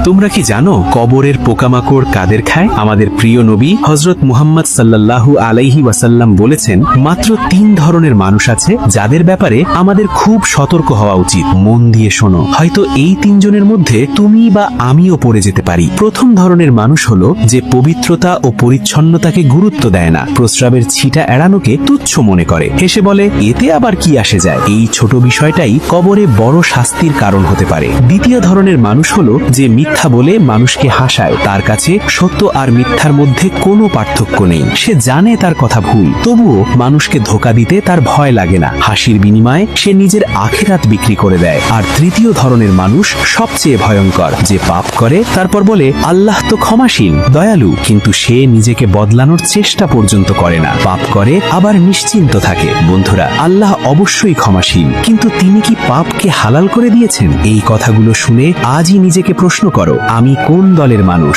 তোমরা কি জানো কবরের পোকামাকড় কাদের খায়? আমাদের প্রিয় নবী হযরত মুহাম্মদ সাল্লাল্লাহু আলাইহি ওয়াসাল্লাম বলেছেন, মাত্র 3 ধরনের মানুষ আছে যাদের ব্যাপারে আমাদের খুব সতর্ক হওয়া উচিত। মন দিয়ে শোনো, হয়তো এই 3 জনের মধ্যে তুমি বা আমিও পড়ে যেতে পারি। প্রথম ধরনের মানুষ হলো যে পবিত্রতা ও পরিচ্ছন্নতাকে গুরুত্ব দেয় না, প্রস্রাবের ছিটা এড়ানোকে তুচ্ছ মনে করে, হেসে বলে এতে আবার কি আসে যায়। এই ছোট বিষয়টাই কবরে বড় শাস্তির কারণ হতে পারে। দ্বিতীয় ধরনের মানুষ হলো যে মিথ্যা বলে মানুষকে হাসায়, তার কাছে সত্য আর মিথ্যার মধ্যে কোনো পার্থক্য নেই। সে জানে তার কথা ভুল, তবুও মানুষকে ধোঁকা দিতে তার ভয় লাগে না। হাসির বিনিময়ে সে নিজের আখিরাত বিক্রি করে দেয়। আর তৃতীয় ধরনের মানুষ সবচেয়ে ভয়ঙ্কর, যে পাপ করে তারপর বলে আল্লাহ তো ক্ষমাশীল, দয়ালু, কিন্তু সে নিজেকে বদলানোর চেষ্টা পর্যন্ত করে না। পাপ করে আবার নিশ্চিন্ত থাকে। বন্ধুরা, আল্লাহ অবশ্যই ক্ষমাশীল, কিন্তু তিনি কি পাপকে হালাল করে দিয়েছেন? এই কথাগুলো শুনে আজই নিজেকে প্রশ্ন করো, আমি কোন দলের মানুষ?